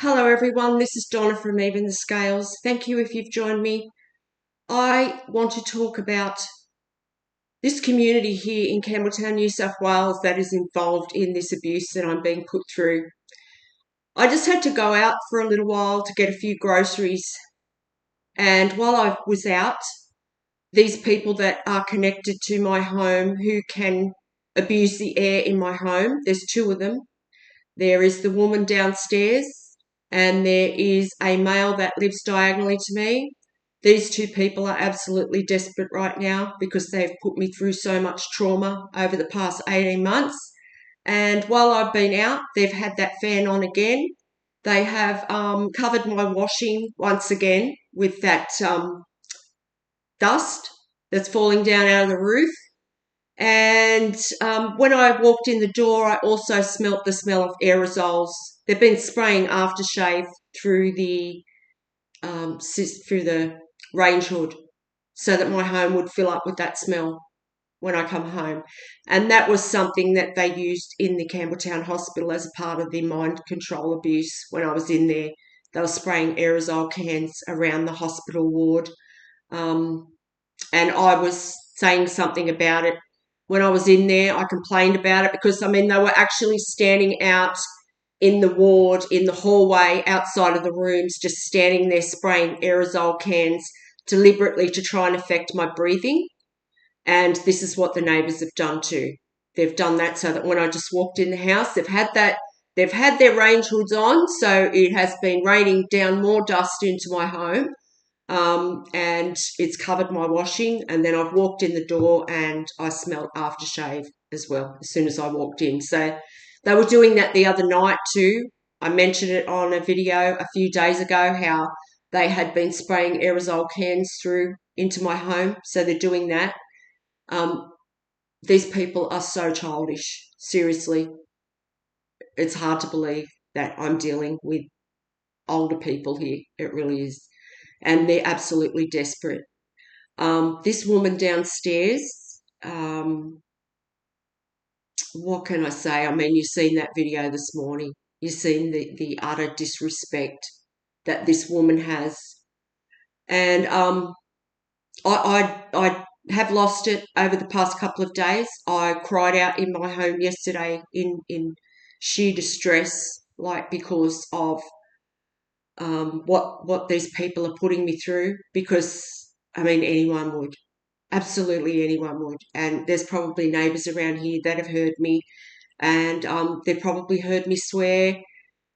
Hello everyone, this is Donna from Even the Scales. Thank you if you've joined me. I want to talk about this community here in Campbelltown, New South Wales that is involved in this abuse that I'm being put through. I just had to go out for a little while to get a few groceries, and while I was out, these people that are connected to my home who can abuse the air in my home, there's two of them. There is the woman downstairs, and there is a male that lives diagonally to me. These two people are absolutely desperate right now because they've put me through so much trauma over the past 18 months. And while I've been out, they've had that fan on again. They have covered my washing once again with that dust that's falling down out of the roof. And when I walked in the door, I also smelt the smell of aerosols. They've been spraying aftershave through the range hood so that my home would fill up with that smell when I come home. And that was something that they used in the Campbelltown Hospital as a part of the mind control abuse when I was in there. They were spraying aerosol cans around the hospital ward. And I was saying something about it. When I was in there, I complained about it because, they were actually standing out in the ward, in the hallway, outside of the rooms, just standing there spraying aerosol cans deliberately to try and affect my breathing. And this is what the neighbours have done too. They've done that so that when I just walked in the house, they've had their range hoods on, so it has been raining down more dust into my home. And it's covered my washing, and then I've walked in the door and I smelled aftershave as well as soon as I walked in. So they were doing that the other night too. I mentioned it on a video a few days ago how they had been spraying aerosol cans through into my home. So they're doing that. These people are so childish. Seriously, it's hard to believe that I'm dealing with older people here. It really is. And they're absolutely desperate. This woman downstairs, what can I say? You've seen that video this morning. You've seen the utter disrespect that this woman has. And I have lost it over the past couple of days. I cried out in my home yesterday in sheer distress, because of what these people are putting me through, because anyone would, absolutely anyone would. And there's probably neighbours around here that have heard me, and they've probably heard me swear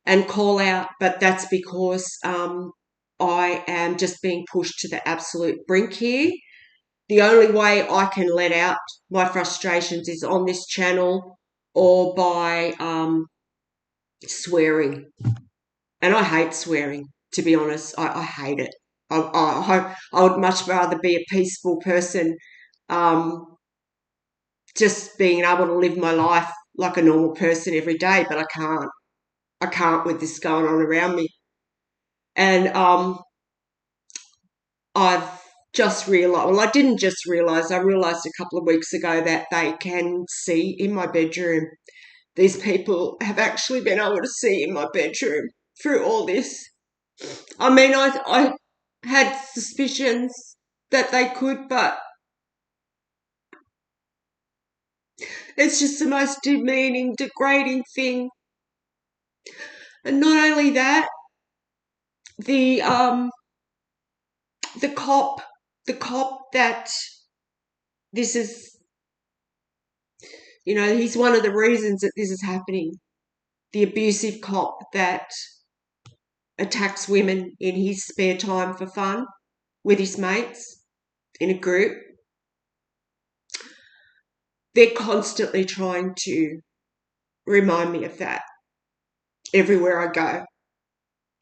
and call out, but that's because I am just being pushed to the absolute brink here. The only way I can let out my frustrations is on this channel or by swearing. And I hate swearing, to be honest. I hate it. I would much rather be a peaceful person, just being able to live my life like a normal person every day, but I can't. I can't with this going on around me. And I've just realised, well, I didn't just realise, I realised a couple of weeks ago that they can see in my bedroom. These people have actually been able to see in my bedroom through all this. I had suspicions that they could, but it's just the most demeaning, degrading thing. And not only that, the the cop, that this is, he's one of the reasons that this is happening. The abusive cop that attacks women in his spare time for fun with his mates in a group. They're constantly trying to remind me of that everywhere I go.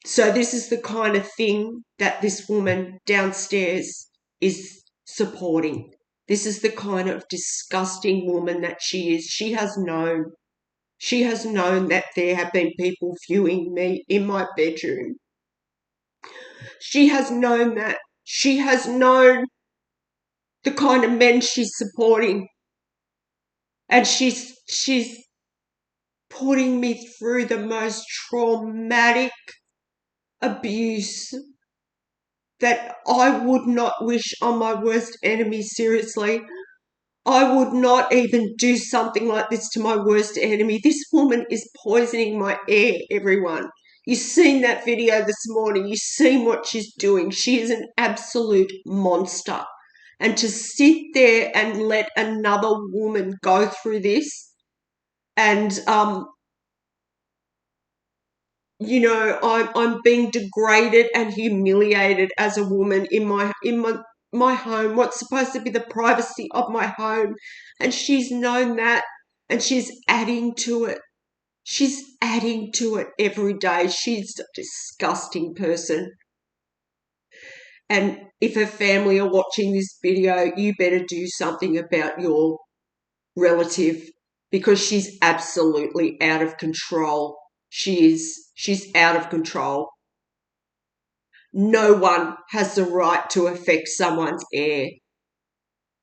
So this is the kind of thing that this woman downstairs is supporting. This is the kind of disgusting woman that she is. She has known that there have been people viewing me in my bedroom. She has known that. She has known the kind of men she's supporting. And she's putting me through the most traumatic abuse that I would not wish on my worst enemy, seriously. I would not even do something like this to my worst enemy. This woman is poisoning my air, everyone. You've seen that video this morning. You've seen what she's doing. She is an absolute monster. And to sit there and let another woman go through this and I'm being degraded and humiliated as a woman in my home, what's supposed to be the privacy of my home, and she's known that, and she's adding to it. She's adding to it every day. She's a disgusting person. And if her family are watching this video, you better do something about your relative, because she's absolutely out of control. She's out of control. No one has the right to affect someone's air.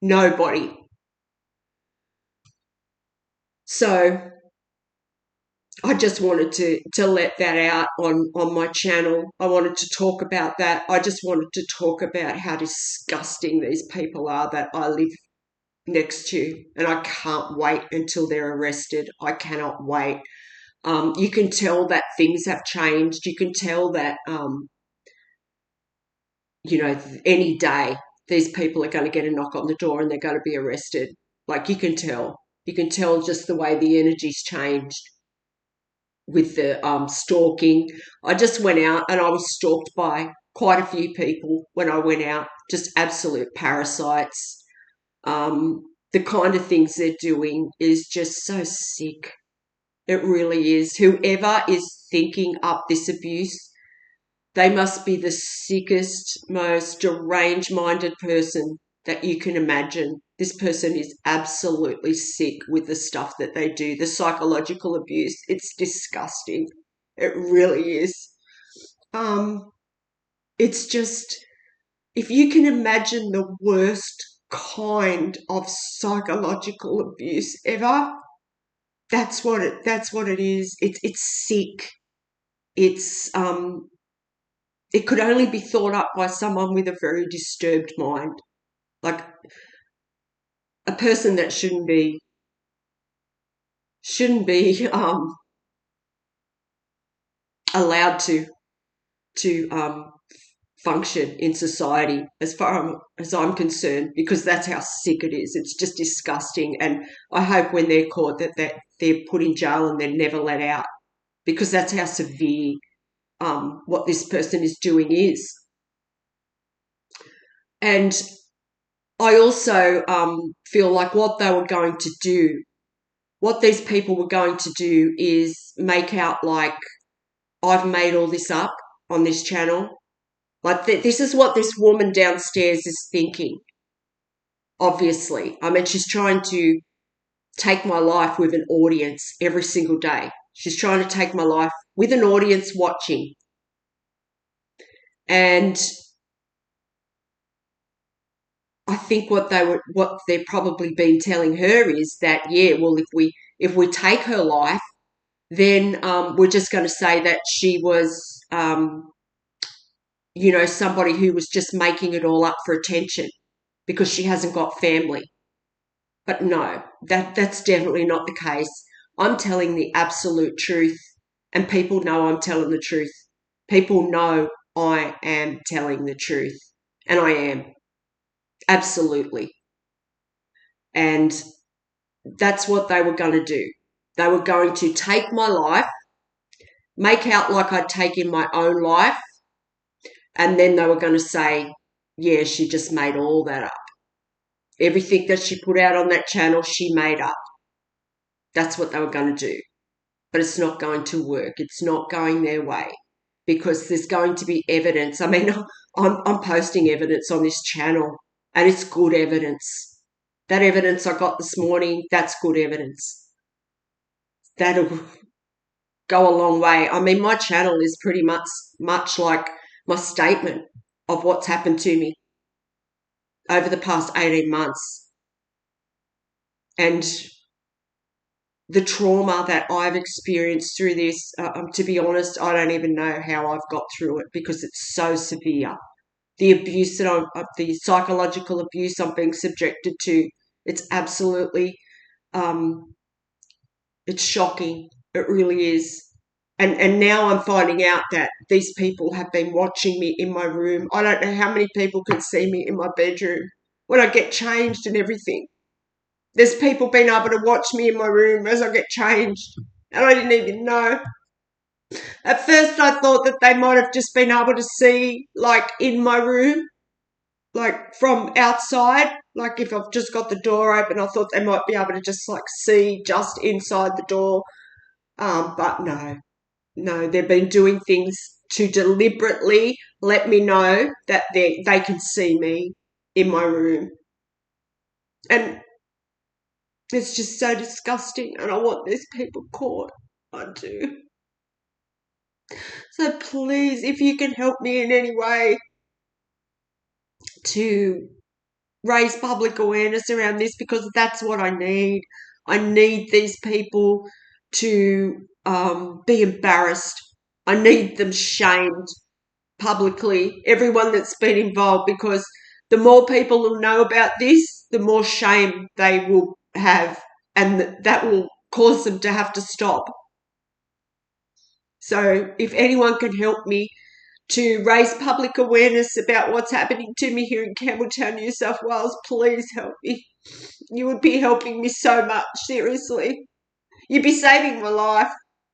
Nobody. So I just wanted to let that out on my channel. I wanted to talk about that. I just wanted to talk about how disgusting these people are that I live next to, and I can't wait until they're arrested. I cannot wait. You can tell that things have changed. You can tell that, any day these people are going to get a knock on the door and they're going to be arrested. Like, you can tell. You can tell just the way the energy's changed with the stalking. I just went out and I was stalked by quite a few people when I went out, just absolute parasites. The kind of things they're doing is just so sick. It really is. Whoever is thinking up this abuse, they must be the sickest, most deranged-minded person that you can imagine. This person is absolutely sick with the stuff that they do, the psychological abuse. It's disgusting. It really is. It's just, if you can imagine the worst kind of psychological abuse ever, that's what it is. It's sick. It could only be thought up by someone with a very disturbed mind, like a person that shouldn't be allowed to function in society, as far as I'm concerned, because that's how sick it is. It's just disgusting, and I hope when they're caught that they're put in jail and they're never let out, because that's how severe what this person is doing is. And I also feel like what these people were going to do is make out like I've made all this up on this channel. Like, this is what this woman downstairs is thinking, obviously. I mean, she's trying to take my life with an audience every single day. She's trying to take my life with an audience watching. And I think what they're probably been telling her is that, yeah, well, if we take her life, then we're just going to say that she was, somebody who was just making it all up for attention because she hasn't got family. But no, that's definitely not the case. I'm telling the absolute truth, and people know I'm telling the truth. People know I am telling the truth, and I am. Absolutely. And that's what they were going to do. They were going to take my life, make out like I'd taken my own life, and then they were going to say, yeah, she just made all that up. Everything that she put out on that channel, she made up. That's what they were going to do. But it's not going to work. It's not going their way, because there's going to be evidence. I mean, I'm posting evidence on this channel, and it's good evidence. That evidence I got this morning, that's good evidence. That'll go a long way. I mean, my channel is pretty much like my statement of what's happened to me over the past 18 months. And the trauma that I've experienced through this. To be honest, I don't even know how I've got through it because it's so severe. The abuse the psychological abuse I'm being subjected to, it's absolutely, it's shocking. It really is. And now I'm finding out that these people have been watching me in my room. I don't know how many people can see me in my bedroom when I get changed and everything. There's people been able to watch me in my room as I get changed, and I didn't even know. At first, I thought that they might have just been able to see, like, in my room, like, from outside. Like, if I've just got the door open, I thought they might be able to just, like, see just inside the door. But no, they've been doing things to deliberately let me know that they can see me in my room. And it's just so disgusting, and I want these people caught. I do. So please, if you can help me in any way to raise public awareness around this, because that's what I need. I need these people to be embarrassed. I need them shamed publicly, everyone that's been involved, because the more people who know about this, the more shame they will have, and that will cause them to have to stop. So if anyone can help me to raise public awareness about what's happening to me here in Campbelltown, New South Wales, please help me. You would be helping me so much, seriously. You'd be saving my life.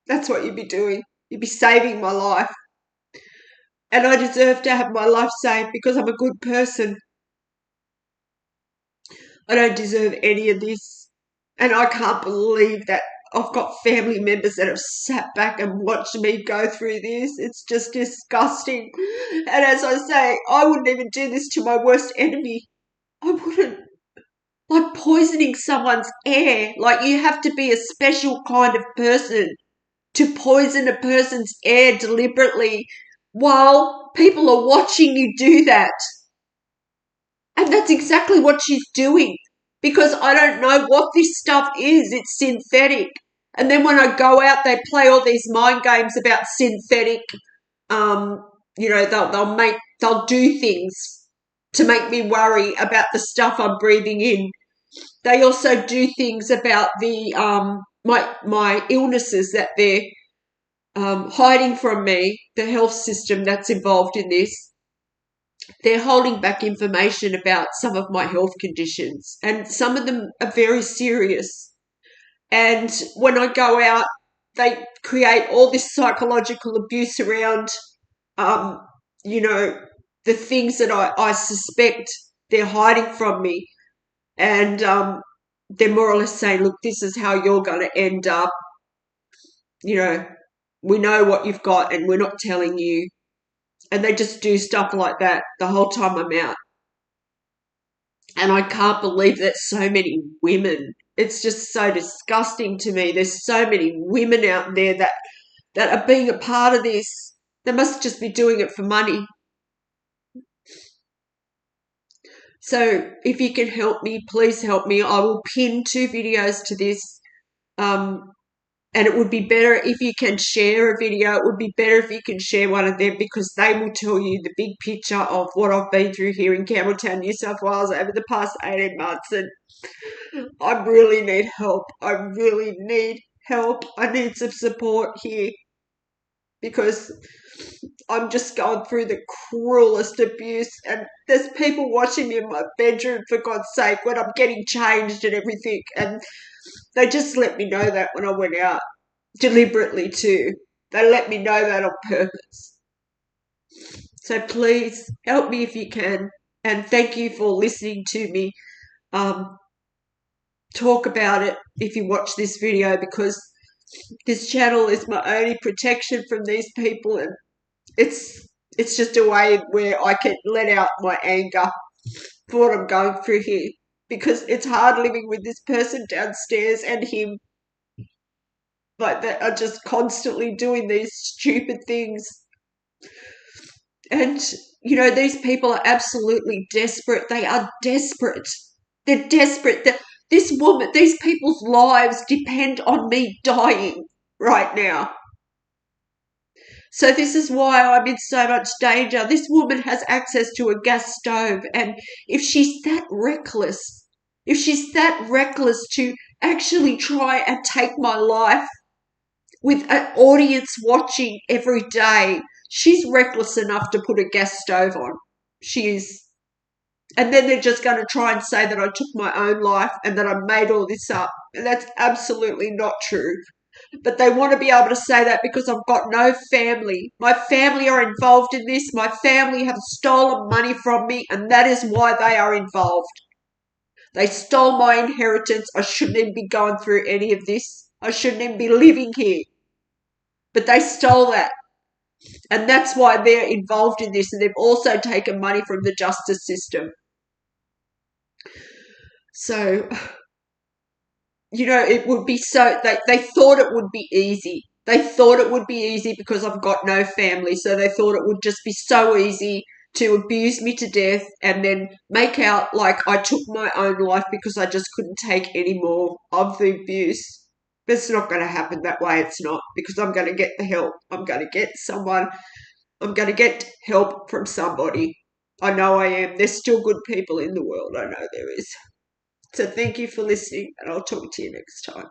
That's what you'd be doing. You'd be saving my life. And I deserve to have my life saved because I'm a good person. I don't deserve any of this. And I can't believe that I've got family members that have sat back and watched me go through this. It's just disgusting. And as I say, I wouldn't even do this to my worst enemy. I wouldn't. Like poisoning someone's air. Like, you have to be a special kind of person to poison a person's air deliberately while people are watching you do that. And that's exactly what she's doing, because I don't know what this stuff is. It's synthetic. And then when I go out, they play all these mind games about synthetic. They'll do things to make me worry about the stuff I'm breathing in. They also do things about the my illnesses that they're hiding from me, the health system that's involved in this. They're holding back information about some of my health conditions, and some of them are very serious. And when I go out, they create all this psychological abuse around, um, you know, the things that I suspect they're hiding from me. And they're more or less saying, look, this is how you're going to end up. We know what you've got and we're not telling you. And they just do stuff like that the whole time I'm out. And I can't believe that so many women, it's just so disgusting to me. There's so many women out there that are being a part of this. They must just be doing it for money. So if you can help me, please help me. I will pin 2 videos to this. And it would be better if you can share a video. It would be better if you can share one of them, because they will tell you the big picture of what I've been through here in Campbelltown, New South Wales over the past 18 months. And I really need help. I really need help. I need some support here, because I'm just going through the cruelest abuse, and there's people watching me in my bedroom, for God's sake, when I'm getting changed and everything. And they just let me know that when I went out, deliberately too. They let me know that on purpose. So please help me if you can, and thank you for listening to me talk about it if you watch this video, because this channel is my only protection from these people, and it's just a way where I can let out my anger for what I'm going through here, because it's hard living with this person downstairs and him. Like, they are just constantly doing these stupid things. And, these people are absolutely desperate. They are desperate. They're desperate. This woman, these people's lives depend on me dying right now. So this is why I'm in so much danger. This woman has access to a gas stove, and if she's that reckless, to actually try and take my life with an audience watching every day, she's reckless enough to put a gas stove on. She is. And then they're just going to try and say that I took my own life and that I made all this up. And that's absolutely not true. But they want to be able to say that because I've got no family. My family are involved in this. My family have stolen money from me, and that is why they are involved. They stole my inheritance. I shouldn't even be going through any of this. I shouldn't even be living here. But they stole that. And that's why they're involved in this. And they've also taken money from the justice system. So, it would be they thought it would be easy. They thought it would be easy because I've got no family. So they thought it would just be so easy to abuse me to death and then make out like I took my own life because I just couldn't take any more of the abuse. But it's not going to happen that way. It's not, because I'm going to get the help. I'm going to get help from somebody. I know I am. There's still good people in the world. I know there is. So thank you for listening, and I'll talk to you next time.